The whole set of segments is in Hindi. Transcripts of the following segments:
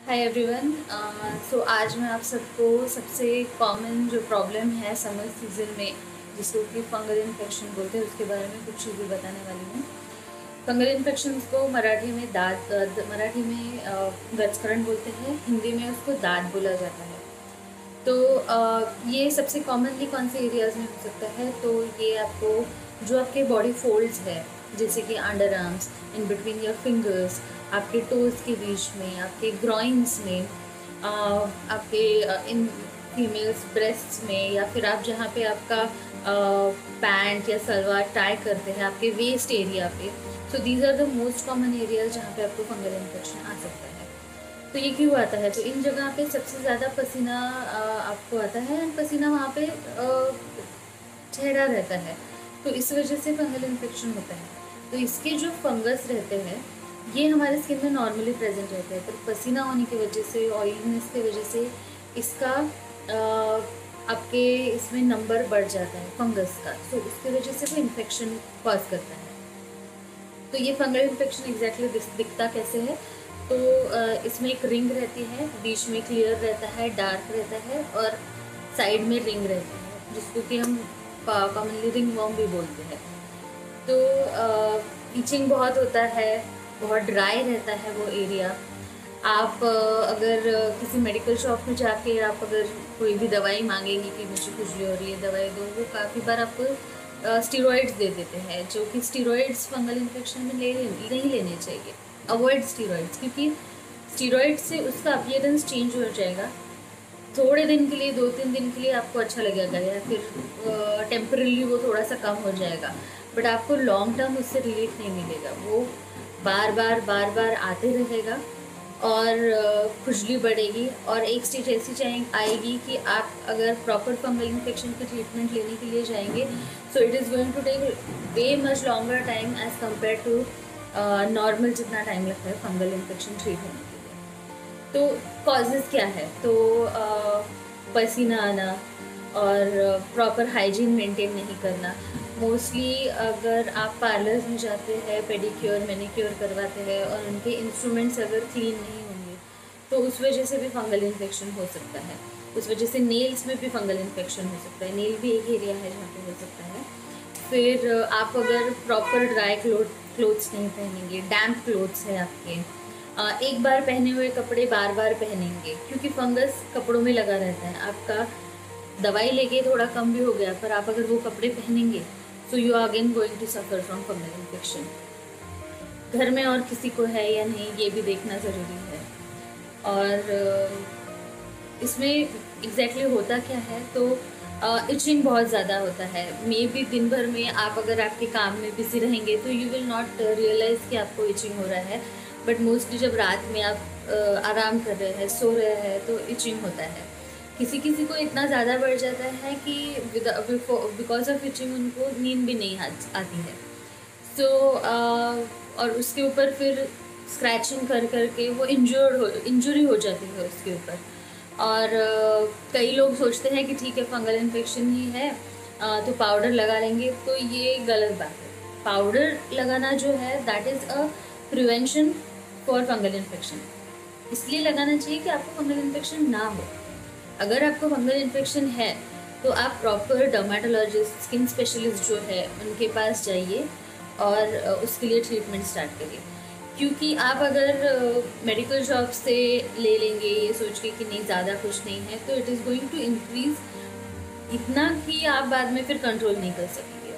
Hi everyone. सो आज मैं आप सबको सबसे कॉमन जो प्रॉब्लम है समर सीजन में, जिसको कि फंगल इन्फेक्शन बोलते हैं, उसके बारे में कुछ चीज़ें बताने वाली हूँ। फंगल इन्फेक्शन को मराठी में मराठी में गजकरण बोलते हैं, हिंदी में उसको दाद बोला जाता है। तो ये सबसे कॉमनली कौन से एरियाज़ में हो सकता है? तो ये आपको जो आपके बॉडी फोल्ड्स है, जैसे कि under arms, in between your fingers, आपके टोज़ के बीच में, आपके ग्रॉइंस में, आपके इन फीमेल्स ब्रेस्ट्स में, या फिर आप जहाँ पे आपका पैंट या सलवार टाई करते हैं आपके वेस्ट एरिया पे। So these are the most common areas जहाँ पे आपको फंगल इन्फेक्शन आ सकता है। तो ये क्यों आता है? तो इन जगह पे सबसे ज़्यादा पसीना आपको आता है, एंड पसीना वहाँ पे ठहरा रहता है, तो इस वजह से फंगल इन्फेक्शन होता है। तो इसके जो फंगस रहते हैं ये हमारे स्किन में नॉर्मली प्रेजेंट रहते हैं, पर पसीना होने की वजह से, ऑयलीनेस की वजह से इसका आपके इसमें नंबर बढ़ जाता है फंगस का, तो उसकी वजह से वो इन्फेक्शन कॉज करता है। तो ये फंगल इन्फेक्शन एग्जैक्टली दिखता कैसे है? तो इसमें एक रिंग रहती है, बीच में क्लियर रहता है, डार्क रहता है, और साइड में रिंग रहती है, जिसको कि हम कॉमनली रिंग वॉर्म भी बोलते हैं। तो ईचिंग बहुत होता है, बहुत ड्राई रहता है वो एरिया। आप अगर किसी मेडिकल शॉप में जाके आप अगर कोई भी दवाई मांगेंगे कि मुझे खुजली हो रही है दवाई दो, वो काफ़ी बार आपको स्टीरॉइड्स दे देते हैं, जो कि स्टीरॉइड्स फंगल इन्फेक्शन में नहीं लेने चाहिए। अवॉइड स्टीरॉइड्स, क्योंकि स्टीरॉइड से उसका अपीयरेंस चेंज हो जाएगा। थोड़े दिन के लिए, 2-3 दिन के लिए आपको अच्छा लगेगा, या फिर टेम्परली वो थोड़ा सा कम हो जाएगा, बट आपको लॉन्ग टर्म उससे रिलीफ नहीं मिलेगा। वो बार बार आते रहेगा, और खुजली बढ़ेगी, और एक स्टेज ऐसी आएगी कि आप अगर प्रॉपर फंगल इन्फेक्शन की ट्रीटमेंट लेने के लिए जाएंगे, so it is going to take way much longer time as compare to normal जितना टाइम लगता है फंगल इन्फेक्शन ट्रीट होने के लिए। तो कॉजेज़ क्या है? तो पसीना आना, और प्रॉपर हाइजीन मेंटेन नहीं करना। मोस्टली अगर आप पार्लर्स में जाते हैं, पेडिक्योर मैनिक्योर करवाते हैं, और उनके इंस्ट्रूमेंट्स अगर क्लीन नहीं होंगे, तो उस वजह से भी फंगल इन्फेक्शन हो सकता है। उस वजह से नेल्स में भी फंगल इन्फेक्शन हो सकता है। नेल भी एक एरिया है जहाँ पे हो सकता है। फिर आप अगर प्रॉपर ड्राई क्लोथ्स नहीं पहनेंगे, डैम्प क्लोथ्स है आपके, एक बार पहने हुए कपड़े बार बार पहनेंगे, क्योंकि फंगस कपड़ों में लगा रहता है। आपका दवाई लेके थोड़ा कम भी हो गया, पर आप अगर वो कपड़े पहनेंगे, so you are again going to suffer from fungal infection. घर में और किसी को है या नहीं, ये भी देखना ज़रूरी है। और इसमें एग्जैक्टली होता क्या है? तो इचिंग बहुत ज़्यादा होता है। मे बी दिन भर में आप अगर आपके काम में बिजी रहेंगे तो यू विल नॉट रियलाइज़ कि आपको इचिंग हो रहा है, बट मोस्टली जब रात में आप आराम कर रहे हैं, सो रहे हैं, तो इचिंग होता है। किसी किसी को इतना ज़्यादा बढ़ जाता है कि बिकॉज ऑफ इचिंग उनको नींद भी नहीं आती है। सो और उसके ऊपर फिर स्क्रैचिंग कर करके वो इंजरी हो जाती है उसके ऊपर। और कई लोग सोचते हैं कि ठीक है फंगल इन्फेक्शन ही है, तो पाउडर लगा लेंगे, तो ये गलत बात है। पाउडर लगाना जो है that is a prevention for fungal infection. इसलिए लगाना चाहिए कि आपको फंगल इन्फेक्शन ना हो। अगर आपको फंगल इन्फेक्शन है तो आप प्रॉपर डर्मेटोलॉजिस्ट, स्किन स्पेशलिस्ट जो है उनके पास जाइए, और उसके लिए ट्रीटमेंट स्टार्ट करिए। क्योंकि आप अगर मेडिकल शॉप से ले लेंगे ये सोच के कि नहीं ज़्यादा कुछ नहीं है, तो it is going to increase इतना कि आप बाद में फिर कंट्रोल नहीं कर सकेंगे।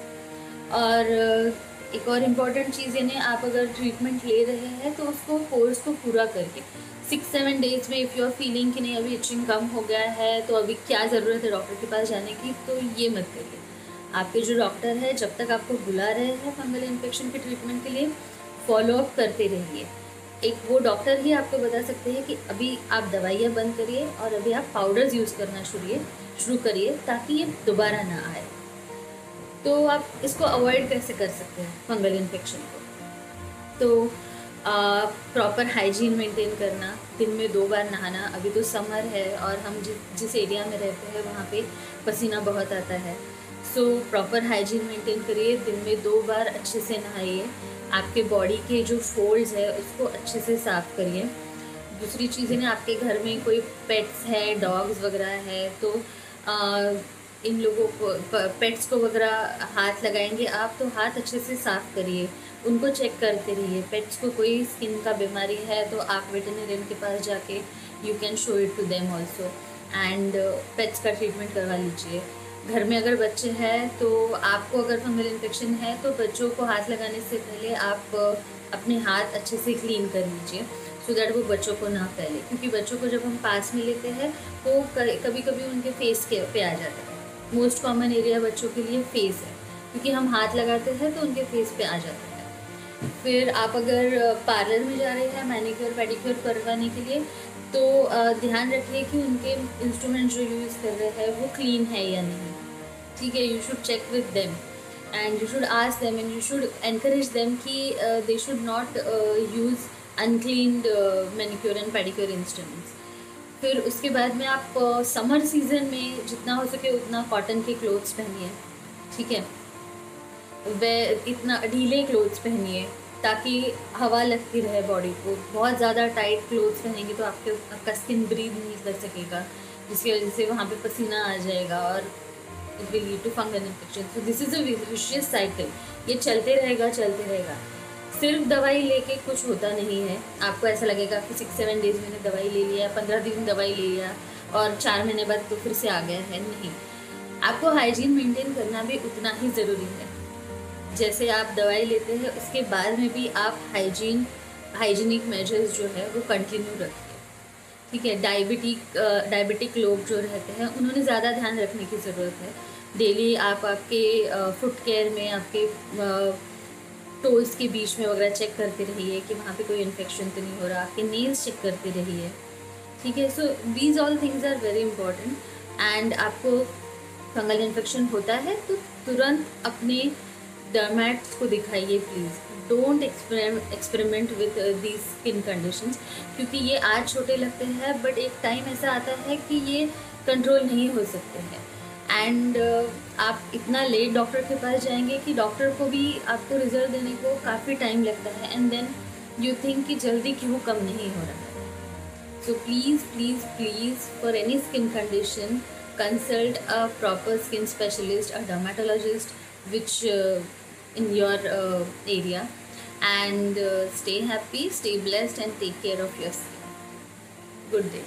और एक और इम्पॉर्टेंट चीज़ यानी आप अगर ट्रीटमेंट ले रहे हैं तो उसको कोर्स को पूरा करके 6-7 डेज में, इफ़ यू आर फीलिंग कि नहीं अभी इचिंग कम हो गया है, तो अभी क्या ज़रूरत है डॉक्टर के पास जाने की, तो ये मत करिए। आपके जो डॉक्टर है जब तक आपको बुला रहे हैं फंगल इन्फेक्शन के ट्रीटमेंट के लिए, फॉलो अप करते रहिए। एक वो डॉक्टर ही आपको बता सकते हैं कि अभी आप दवाइयाँ बंद करिए और अभी आप पाउडर्स यूज़ करना शुरू करिए, ताकि ये दोबारा ना आए। तो आप इसको अवॉइड कैसे कर सकते हैं फंगल इन्फेक्शन को? तो प्रॉपर हाइजीन मेंटेन करना, दिन में 2 बार नहाना। अभी तो समर है और हम जिस एरिया में रहते हैं वहाँ पे पसीना बहुत आता है, सो प्रॉपर हाइजीन मेंटेन करिए। दिन में 2 बार अच्छे से नहाइए। आपके बॉडी के जो फोल्ड्स है उसको अच्छे से साफ़ करिए। दूसरी चीज़ है ना, आपके घर में कोई पेट्स है, डॉग्स वगैरह है, तो इन लोगों को पेट्स को वगैरह हाथ लगाएंगे आप तो हाथ अच्छे से साफ़ करिए, उनको चेक करते रहिए। पेट्स को कोई स्किन का बीमारी है तो आप वेटरनरियन के पास जाके you can show it to them also, and pets का ट्रीटमेंट करवा लीजिए। घर में अगर बच्चे हैं तो आपको अगर फंगल इन्फेक्शन है तो बच्चों को हाथ लगाने से पहले आप अपने हाथ अच्छे से क्लीन कर लीजिए, सो दैट वो बच्चों को ना फैले। क्योंकि बच्चों को जब हम पास में लेते हैं तो कभी कभी उनके फेस के पे आ जाता है। मोस्ट कॉमन एरिया बच्चों के लिए फेस है, क्योंकि हम हाथ लगाते हैं तो उनके फेस पे आ जाता है। फिर आप अगर पार्लर में जा रहे हैं मैनिक्योर पेडिक्योर करवाने के लिए तो ध्यान रखिए कि उनके इंस्ट्रूमेंट जो यूज़ कर रहे हैं वो क्लीन है या नहीं, ठीक है। You should check with them and you should ask them and you should encourage them कि they should not use uncleaned manicure and pedicure instruments. फिर उसके बाद में आप समर सीज़न में जितना हो सके उतना कॉटन के क्लोथ्स पहनिए, ठीक है। वह इतना ढीले क्लोथ्स पहनिए ताकि हवा लगती रहे बॉडी को। बहुत ज़्यादा टाइट क्लोथ्स पहनेंगे तो आपका स्किन ब्रीथ नहीं कर सकेगा, जिसकी वजह से वहाँ पे पसीना आ जाएगा और it will lead to fungal infection. So this is a vicious cycle, ये चलते रहेगा चलते रहेगा। सिर्फ दवाई लेके कुछ होता नहीं है। आपको ऐसा लगेगा कि 6-7 डेज मैंने दवाई ले लिया, 15 दिन दवाई ले लिया और 4 महीने बाद तो फिर से आ गया है, नहीं। आपको हाइजीन मेंटेन करना भी उतना ही ज़रूरी है। जैसे आप दवाई लेते हैं उसके बाद में भी आप हाइजीनिक मेजर्स जो है वो कंटिन्यू रखिए, ठीक है। डायबिटिक लोग जो रहते हैं उन्होंने ज़्यादा ध्यान रखने की ज़रूरत है। डेली आप आपके फुट केयर में आपके टोल्स के बीच में वगैरह चेक करते रहिए कि वहाँ पे कोई इन्फेक्शन तो नहीं हो रहा। आपके नेल्स चेक करते रहिए, ठीक है। So these all things are very important. And आपको फंगल इन्फेक्शन होता है तो तुरंत अपने डर्मेट्स को दिखाइए please. Don't experiment with these skin conditions, क्योंकि ये आज छोटे लगते हैं बट एक टाइम ऐसा आता है कि ये कंट्रोल नहीं हो सकते हैं। एंड आप इतना लेट डॉक्टर के पास जाएंगे कि डॉक्टर को भी आपको रिजल्ट देने को काफ़ी टाइम लगता है, एंड देन यू थिंक कि जल्दी क्यों कम नहीं हो रहा है। So please please please for any skin condition consult a proper skin specialist, a dermatologist, which in your area, and stay happy, stay blessed, and take care of your skin. Good day.